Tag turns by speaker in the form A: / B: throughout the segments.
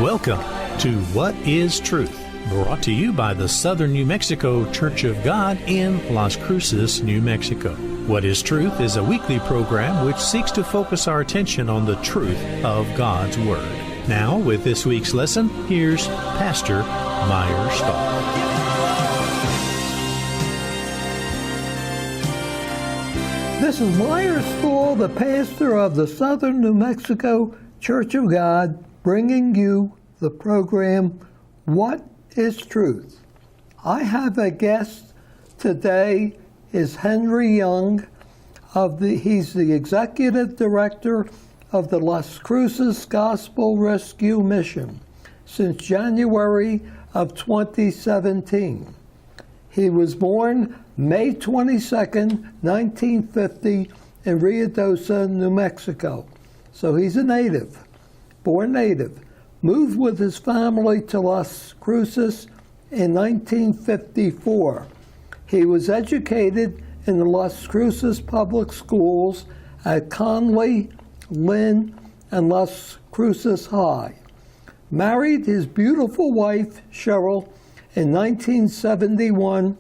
A: Welcome to What is Truth, brought to you by the Southern New Mexico Church of God in Las Cruces, New Mexico. What is Truth is a weekly program which seeks to focus our attention on the truth of God's Word. Now, with this week's lesson, here's Pastor Meyer Stahl.
B: This is Meyer Stahl, the pastor of the Southern New Mexico Church of God, bringing you the program, What is Truth? I have a guest today, is Henry Young. He's the executive director of the Las Cruces Gospel Rescue Mission since January of 2017. He was born May 22nd, 1950 in Ruidoso, New Mexico. So he's a native, born native. Moved with his family to Las Cruces in 1954. He was educated in the Las Cruces public schools at Conley, Lynn, and Las Cruces High. Married his beautiful wife, Cheryl, in 1971,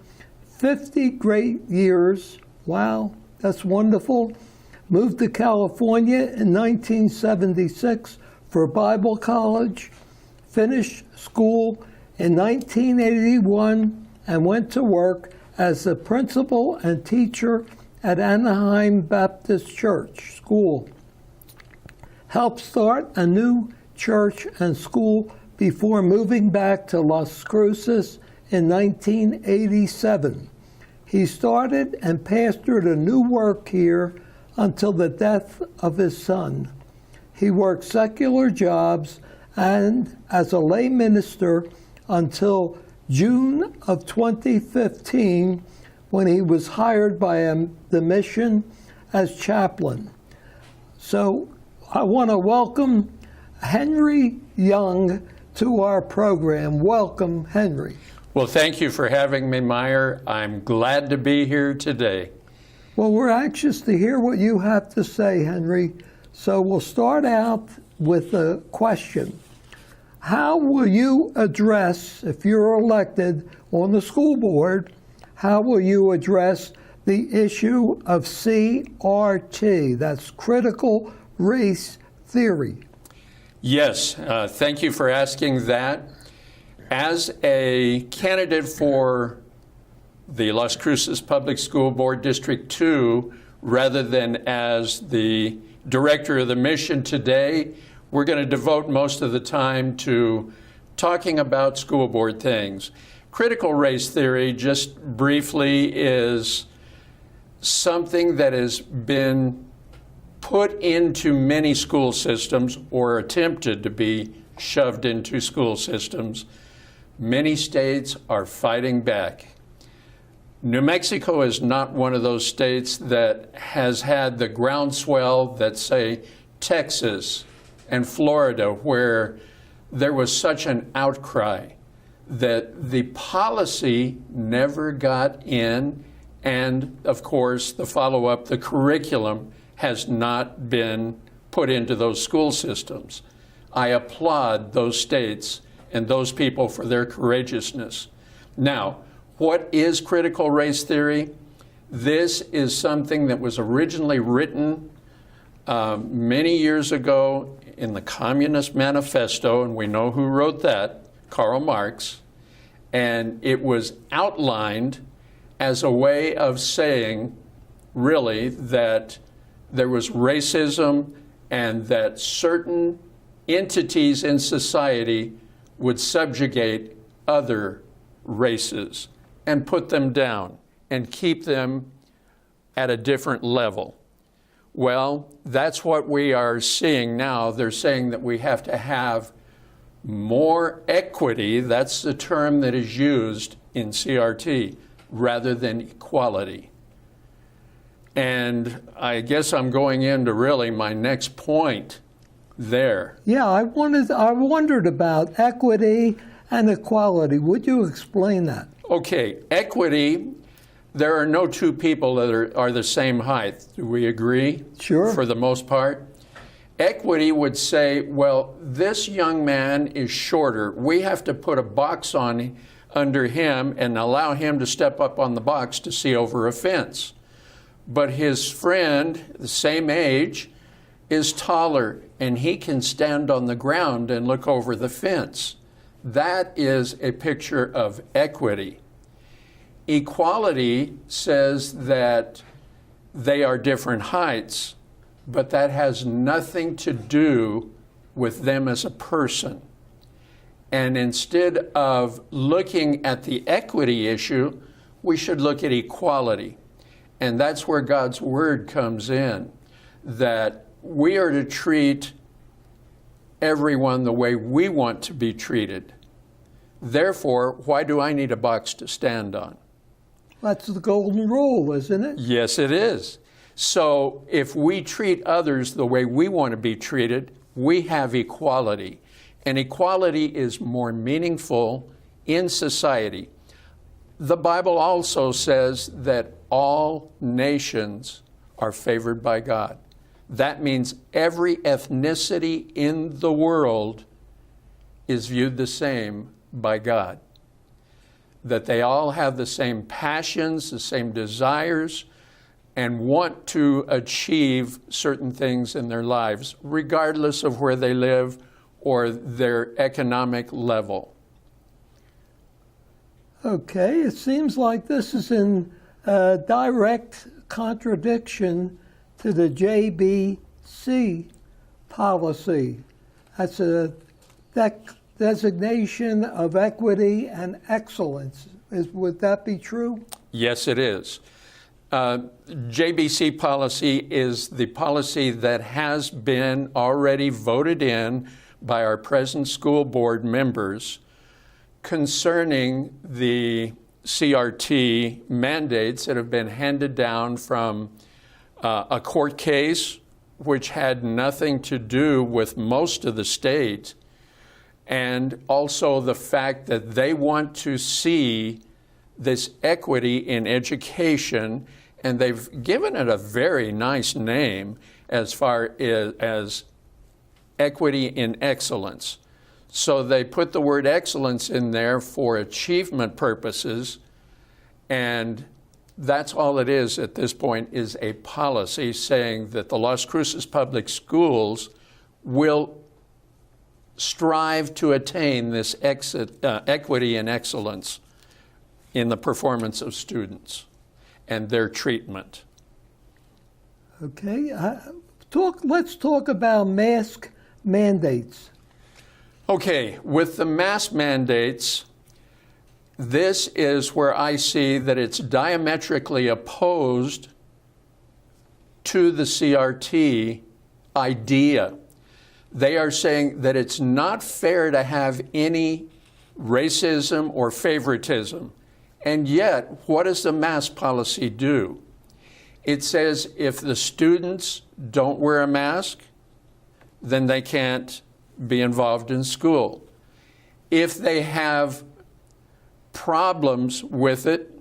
B: 50 great years. Wow, that's wonderful. Moved to California in 1976 for Bible college, finished school in 1981, and went to work as the principal and teacher at Anaheim Baptist Church School. Helped start a new church and school before moving back to Las Cruces in 1987. He started and pastored a new work here until the death of his son. He worked secular jobs and as a lay minister until June of 2015, when he was hired by the mission as chaplain. So I want to welcome Henry Young to our program. Welcome, Henry.
C: Well, thank you for having me, Meyer. I'm glad to be here today.
B: Well, we're anxious to hear what you have to say, Henry. So we'll start out with a question. How will you address, if you're elected on the school board, how will you address the issue of CRT, that's critical race theory?
C: Yes, thank you for asking that. As a candidate for the Las Cruces Public School Board District 2, rather than as the director of the mission today, we're going to devote most of the time to talking about school board things. Critical race theory, just briefly, is something that has been put into many school systems or attempted to be shoved into school systems. Many states are fighting back. New Mexico is not one of those states that has had the groundswell that, say, Texas and Florida, where there was such an outcry that the policy never got in, and of course the follow-up, the curriculum, has not been put into those school systems. I applaud those states and those people for their courageousness. Now, what is critical race theory? This is something that was originally written many years ago in the Communist Manifesto, and we know who wrote that, Karl Marx, and it was outlined as a way of saying, really, that there was racism and that certain entities in society would subjugate other races and put them down and keep them at a different level. Well, that's what we are seeing now. They're saying that we have to have more equity, that's the term that is used in CRT, rather than equality. And I guess I'm going into really my next point there.
B: Yeah, I wondered about equity and equality. Would you explain that?
C: Okay, equity, there are no two people that are the same height. Do we agree?
B: Sure.
C: For the most part. Equity would say, well, this young man is shorter. We have to put a box on under him and allow him to step up on the box to see over a fence. But his friend, the same age, is taller, and he can stand on the ground and look over the fence. That is a picture of equity. Equality says that they are different heights, but that has nothing to do with them as a person. And instead of looking at the equity issue, we should look at equality. And that's where God's Word comes in, that we are to treat everyone the way we want to be treated. Therefore, why do I need a box to stand on?
B: That's the golden rule, isn't it?
C: Yes, it is. So if we treat others the way we want to be treated, we have equality. And equality is more meaningful in society. The Bible also says that all nations are favored by God. That means every ethnicity in the world is viewed the same by God. That they all have the same passions, the same desires, and want to achieve certain things in their lives, regardless of where they live or their economic level.
B: Okay, it seems like this is in direct contradiction to the JBC policy. That's a designation of equity and excellence. Would that be true?
C: Yes, it is. JBC policy is the policy that has been already voted in by our present school board members concerning the CRT mandates that have been handed down from a court case which had nothing to do with most of the state, and also the fact that they want to see this equity in education, and they've given it a very nice name as far as equity in excellence. So they put the word excellence in there for achievement purposes, and that's all it is at this point, is a policy saying that the Las Cruces Public Schools will strive to attain this equity and excellence in the performance of students and their treatment.
B: Okay, let's talk about mask mandates.
C: Okay, with the mask mandates, this is where I see that it's diametrically opposed to the CRT idea. They are saying that it's not fair to have any racism or favoritism. And yet, what does the mask policy do? It says if the students don't wear a mask, then they can't be involved in school. If they have problems with it,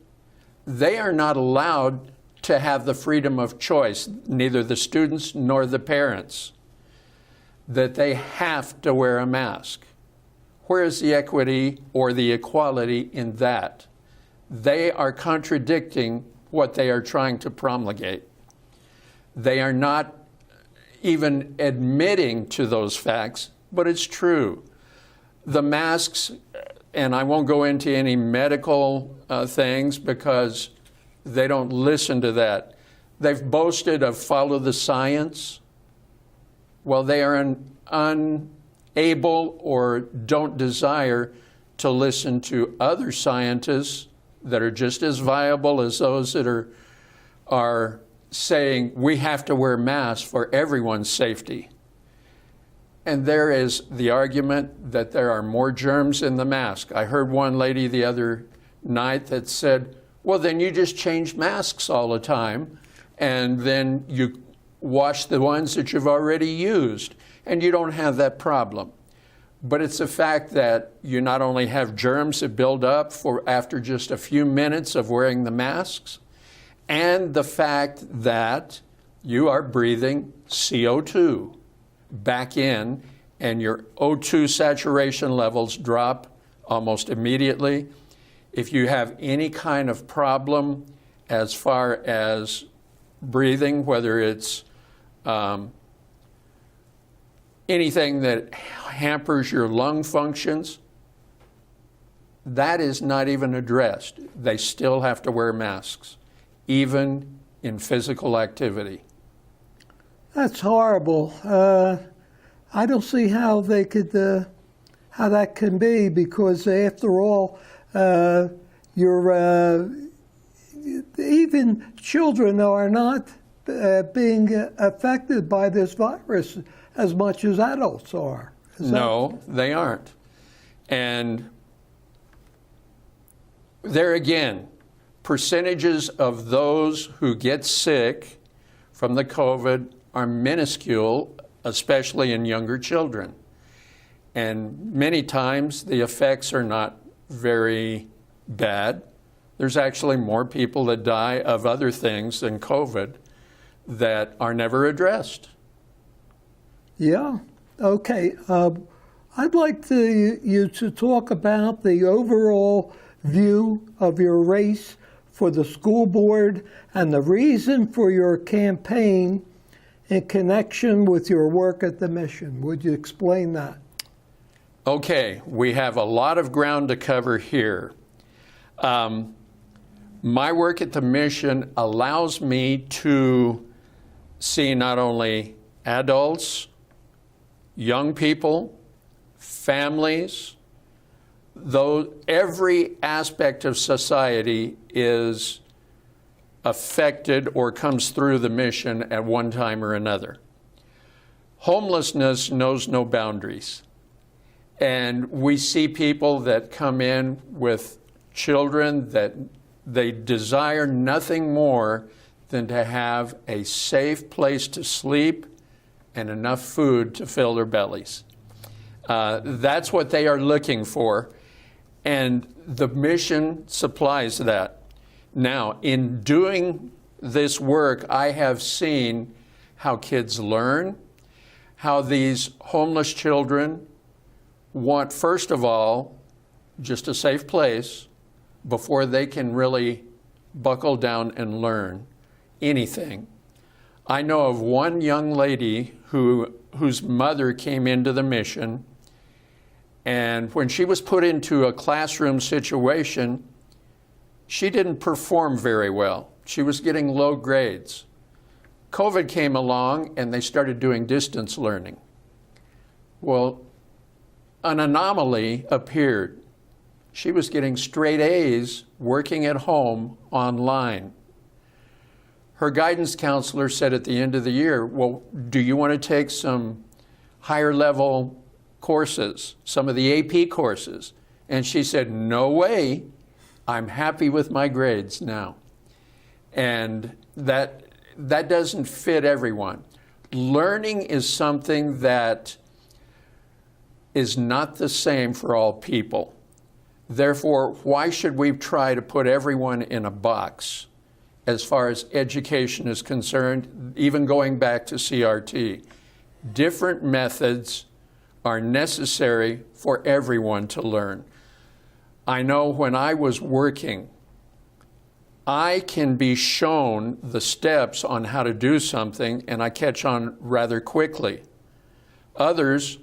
C: they are not allowed to have the freedom of choice, neither the students nor the parents, that they have to wear a mask. Where is the equity or the equality in that? They are contradicting what they are trying to promulgate. They are not even admitting to those facts, but it's true. The masks, and I won't go into any medical things because they don't listen to that. They've boasted of follow the science. Well, they are unable or don't desire to listen to other scientists that are just as viable as those that are saying we have to wear masks for everyone's safety. And there is the argument that there are more germs in the mask. I heard one lady the other night that said, well, then you just change masks all the time, and then you wash the ones that you've already used, and you don't have that problem. But it's the fact that you not only have germs that build up for after just a few minutes of wearing the masks, and the fact that you are breathing CO2. back in, and your O2 saturation levels drop almost immediately. If you have any kind of problem as far as breathing, whether it's anything that hampers your lung functions, that is not even addressed. They still have to wear masks, even in physical activity.
B: That's horrible. I don't see how they could, how that can be, because after all, even children are not being affected by this virus as much as adults are.
C: No, they aren't. And there again, percentages of those who get sick from the COVID are minuscule, especially in younger children. And many times the effects are not very bad. There's actually more people that die of other things than COVID that are never addressed.
B: Yeah. Okay. I'd like you to talk about the overall view of your race for the school board and the reason for your campaign in connection with your work at the mission. Would you explain that?
C: Okay, we have a lot of ground to cover here. My work at the mission allows me to see not only adults, young people, families, though every aspect of society is affected or comes through the mission at one time or another. Homelessness knows no boundaries. And we see people that come in with children that they desire nothing more than to have a safe place to sleep and enough food to fill their bellies. That's what they are looking for, and the mission supplies that. Now, in doing this work, I have seen how kids learn, how these homeless children want, first of all, just a safe place before they can really buckle down and learn anything. I know of one young lady whose mother came into the mission, and when she was put into a classroom situation, she didn't perform very well. She was getting low grades. COVID came along and they started doing distance learning. Well, an anomaly appeared. She was getting straight A's working at home online. Her guidance counselor said at the end of the year, well, do you want to take some higher level courses, some of the AP courses? And she said, no way, I'm happy with my grades now. And that doesn't fit everyone. Learning is something that is not the same for all people. Therefore, why should we try to put everyone in a box as far as education is concerned, even going back to CRT? Different methods are necessary for everyone to learn. I know when I was working, I can be shown the steps on how to do something and I catch on rather quickly. Others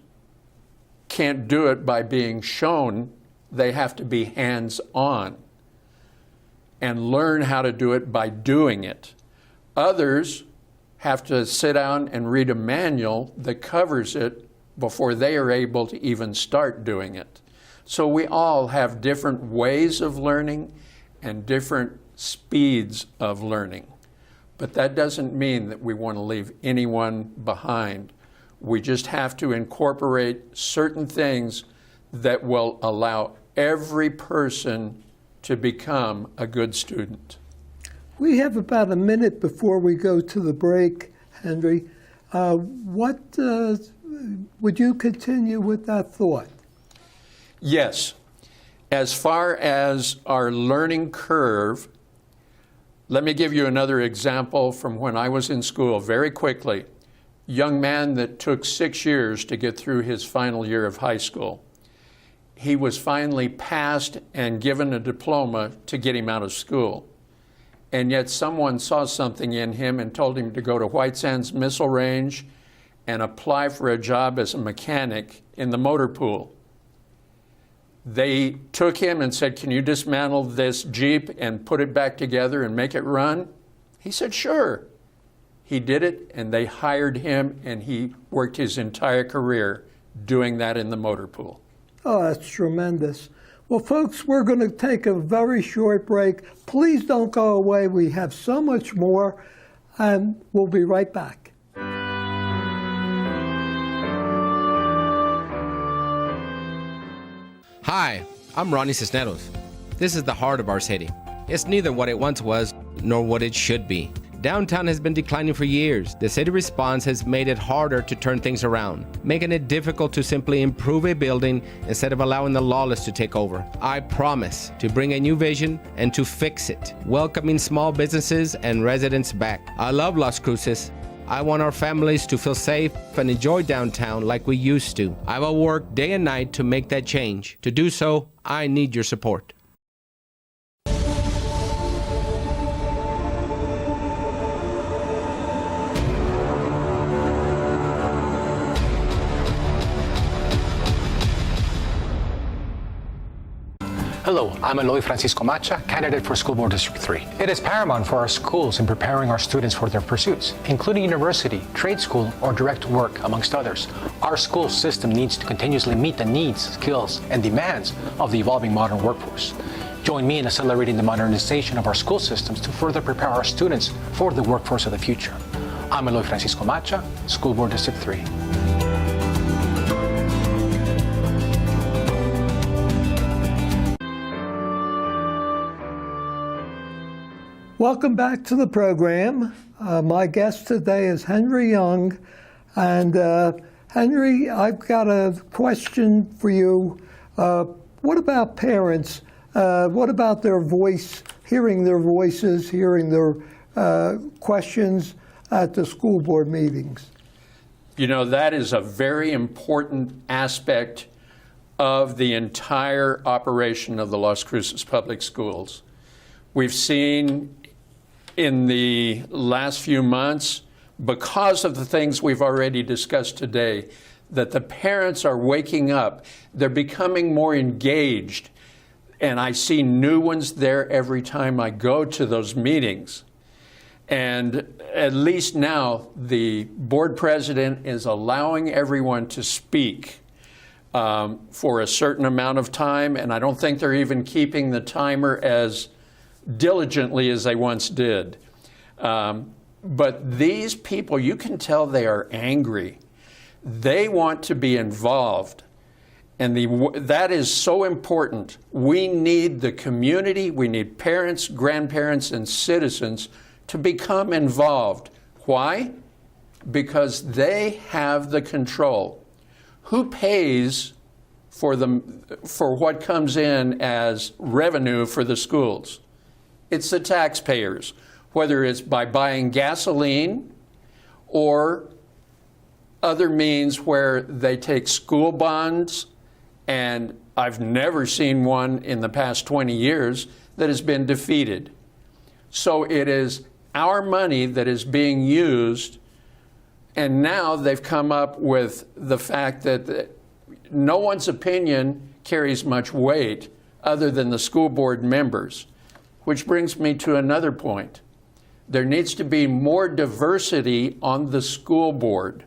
C: can't do it by being shown. They have to be hands-on and learn how to do it by doing it. Others have to sit down and read a manual that covers it before they are able to even start doing it. So we all have different ways of learning and different speeds of learning. But that doesn't mean that we want to leave anyone behind. We just have to incorporate certain things that will allow every person to become a good student.
B: We have about a minute before we go to the break, Henry. Would you continue with that thought?
C: Yes. As far as our learning curve, let me give you another example from when I was in school very quickly. young man that took 6 years to get through his final year of high school. He was finally passed and given a diploma to get him out of school. And yet someone saw something in him and told him to go to White Sands Missile Range and apply for a job as a mechanic in the motor pool. They took him and said, "Can you dismantle this Jeep and put it back together and make it run?" He said, "Sure." He did it, and they hired him, and he worked his entire career doing that in the motor pool.
B: Oh, that's tremendous. Well, folks, we're going to take a very short break. Please don't go away. We have so much more, and we'll be right back.
D: Hi, I'm Ronnie Cisneros. This is the heart of our city. It's neither what it once was, nor what it should be. Downtown has been declining for years. The city response has made it harder to turn things around, making it difficult to simply improve a building instead of allowing the lawless to take over. I promise to bring a new vision and to fix it, welcoming small businesses and residents back. I love Las Cruces. I want our families to feel safe and enjoy downtown like we used to. I will work day and night to make that change. To do so, I need your support.
E: Hello, I'm Eloy Francisco Macha, candidate for School Board District 3. It is paramount for our schools in preparing our students for their pursuits, including university, trade school, or direct work, amongst others. Our school system needs to continuously meet the needs, skills, and demands of the evolving modern workforce. Join me in accelerating the modernization of our school systems to further prepare our students for the workforce of the future. I'm Eloy Francisco Macha, School Board District 3.
B: Welcome back to the program. My guest today is Henry Young. And Henry, I've got a question for you. What about parents? What about their voice, hearing their voices, hearing their questions at the school board meetings?
C: You know, that is a very important aspect of the entire operation of the Las Cruces Public Schools. We've seen in the last few months, because of the things we've already discussed today, that the parents are waking up. They're becoming more engaged. And I see new ones there every time I go to those meetings. And at least now, the board president is allowing everyone to speak for a certain amount of time. And I don't think they're even keeping the timer as diligently as they once did. But these people, you can tell they are angry. They want to be involved. And that is so important. We need the community, we need parents, grandparents, and citizens to become involved. Why? Because they have the control. Who pays for what comes in as revenue for the schools? It's the taxpayers, whether it's by buying gasoline or other means where they take school bonds, and I've never seen one in the past 20 years that has been defeated. So it is our money that is being used, and now they've come up with the fact that no one's opinion carries much weight other than the school board members. Which brings me to another point. There needs to be more diversity on the school board.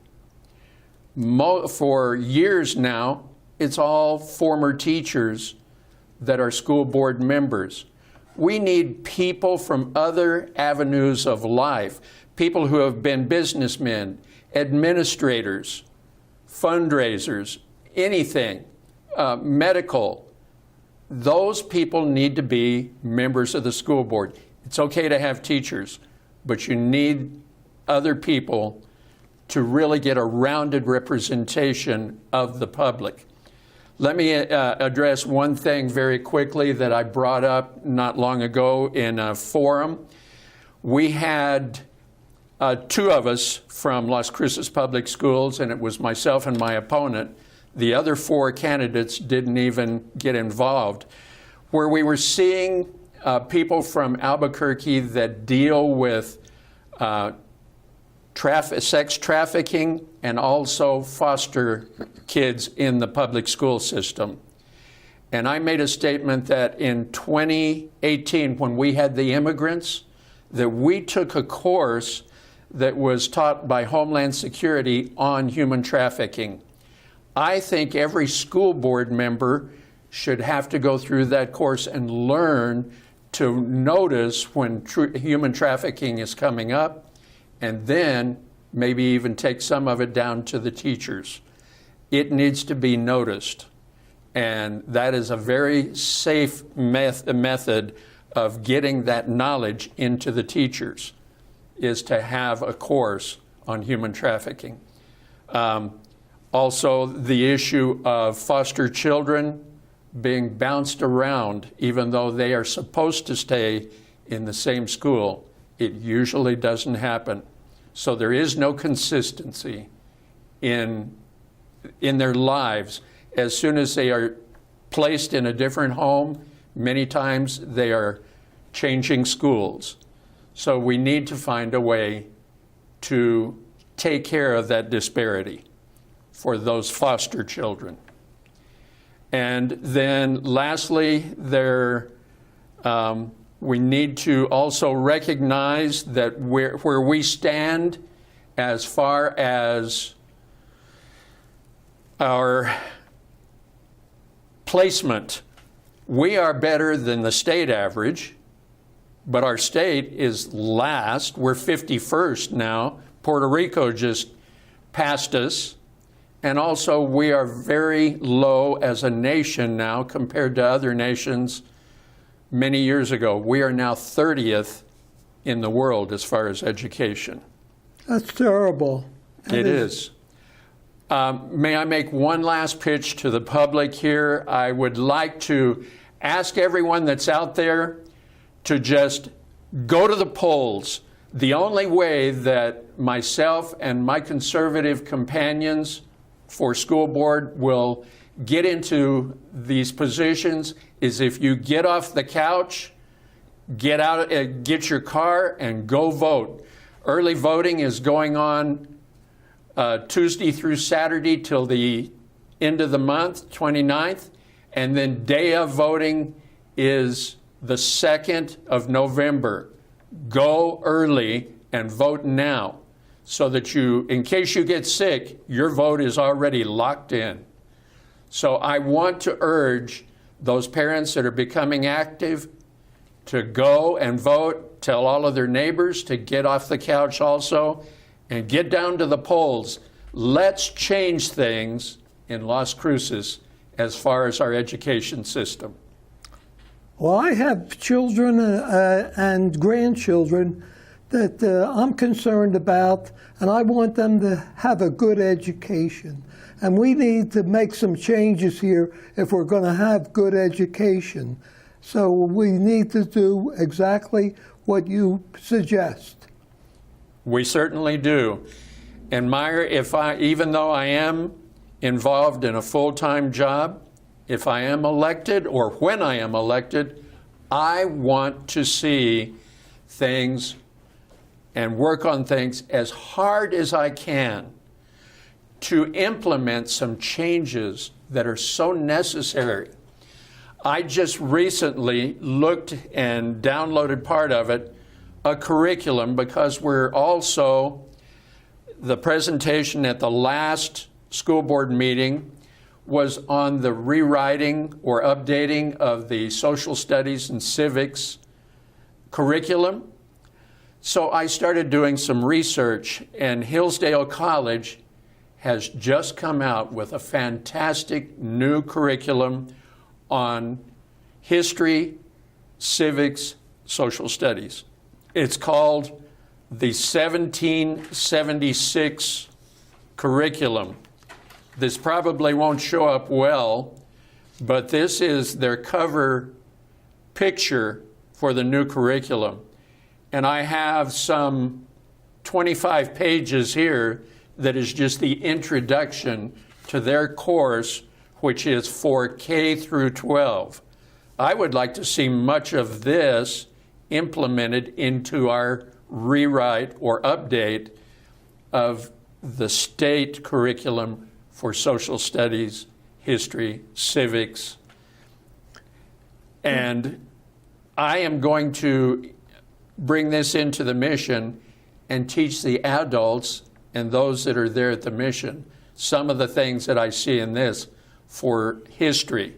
C: For years now, it's all former teachers that are school board members. We need people from other avenues of life, people who have been businessmen, administrators, fundraisers, anything, medical. Those people need to be members of the school board. It's okay to have teachers, but you need other people to really get a rounded representation of the public. Let me address one thing very quickly that I brought up not long ago in a forum. We had two of us from Las Cruces Public Schools, and it was myself and my opponent. The other four candidates didn't even get involved, where we were seeing people from Albuquerque that deal with sex trafficking and also foster kids in the public school system. And I made a statement that in 2018, when we had the immigrants, that we took a course that was taught by Homeland Security on human trafficking. I think every school board member should have to go through that course and learn to notice when human trafficking is coming up, and then maybe even take some of it down to the teachers. It needs to be noticed. And that is a very safe method of getting that knowledge into the teachers, is to have a course on human trafficking. Also, the issue of foster children being bounced around, even though they are supposed to stay in the same school, it usually doesn't happen. So there is no consistency in their lives. As soon as they are placed in a different home, many times they are changing schools. So we need to find a way to take care of that disparity for those foster children. And then lastly, we need to also recognize that where we stand as far as our placement, we are better than the state average, but our state is last. We're 51st now. Puerto Rico just passed us. And also, we are very low as a nation now compared to other nations many years ago. We are now 30th in the world as far as education.
B: That's terrible.
C: It is. May I make one last pitch to the public here? I would like to ask everyone that's out there to just go to the polls. The only way that myself and my conservative companions for school board will get into these positions is if you get off the couch, get out, get your car, and go vote. Early voting is going on Tuesday through Saturday till the end of the month, 29th, and then day of voting is the 2nd of November. Go early and vote now so that you, in case you get sick, your vote is already locked in. So I want to urge those parents that are becoming active to go and vote, tell all of their neighbors to get off the couch also, and get down to the polls. Let's change things in Las Cruces as far as our education system.
B: Well, I have children and grandchildren that I'm concerned about, and I want them to have a good education. And we need to make some changes here if we're going to have good education. So we need to do exactly what you suggest.
C: We certainly do. And Meyer, even though I am involved in a full-time job, if I am elected or when I am elected, I want to see things and work on things as hard as I can to implement some changes that are so necessary. I just recently looked and downloaded part of it, a curriculum, because we're also, the presentation at the last school board meeting was on the rewriting or updating of the social studies and civics curriculum. So I started doing some research, and Hillsdale College has just come out with a fantastic new curriculum on history, civics, social studies. It's called the 1776 curriculum. This probably won't show up well, but this is their cover picture for the new curriculum. And I have some 25 pages here that is just the introduction to their course, which is for K through 12. I would like to see much of this implemented into our rewrite or update of the state curriculum for social studies, history, civics. And I am going to bring this into the mission and teach the adults and those that are there at the mission some of the things that I see in this for history.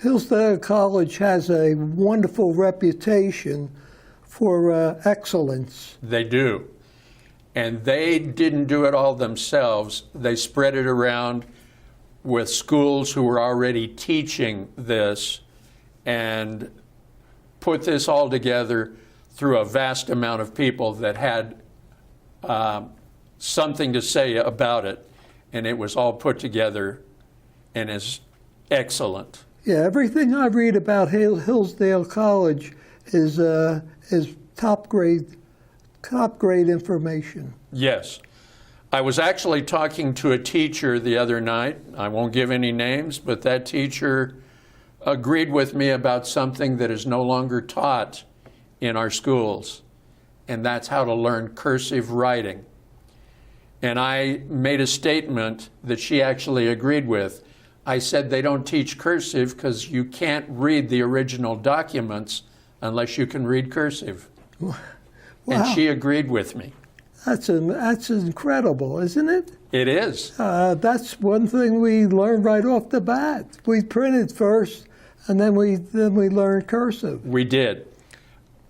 B: Hillsdale College has a wonderful reputation for excellence.
C: They do. And they didn't do it all themselves. They spread it around with schools who were already teaching this and put this all together through a vast amount of people that had something to say about it. And it was all put together and is excellent.
B: Yeah, everything I read about Hillsdale College is top grade information.
C: Yes. I was actually talking to a teacher the other night. I won't give any names, but that teacher agreed with me about something that is no longer taught in our schools, and that's how to learn cursive writing. And I made a statement that she actually agreed with. I said they don't teach cursive because you can't read the original documents unless you can read cursive.
B: Wow.
C: And she agreed with me.
B: That's incredible, isn't it?
C: It is.
B: That's one thing we learned right off the bat. We printed first, and then we learned cursive.
C: We did.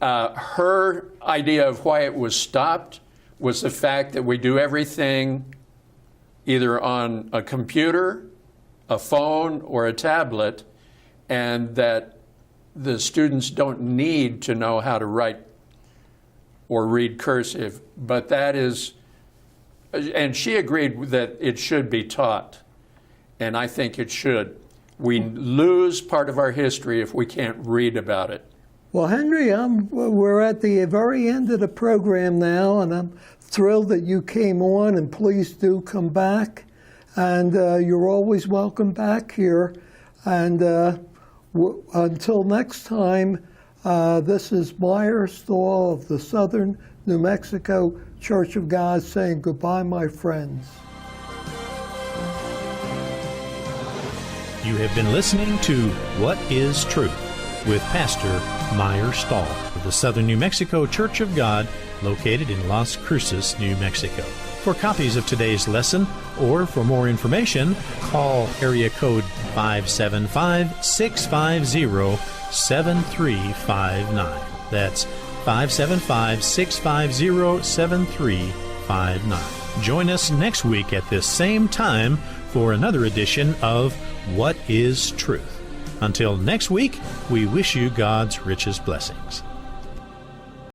C: Her idea of why it was stopped was the fact that we do everything either on a computer, a phone, or a tablet, and that the students don't need to know how to write or read cursive. But that is, and she agreed that it should be taught, and I think it should. We lose part of our history if we can't read about it.
B: Well, Henry, we're at the very end of the program now, and I'm thrilled that you came on, and please do come back. And you're always welcome back here. And until next time, this is Meyer Stahl of the Southern New Mexico Church of God saying goodbye, my friends.
A: You have been listening to What is Truth with Pastor Meyer Stahl of the Southern New Mexico Church of God, located in Las Cruces, New Mexico. For copies of today's lesson or for more information, call area code 575-650-7359. That's 575-650-7359. Join us next week at this same time for another edition of What is Truth? Until next week, we wish you God's richest blessings.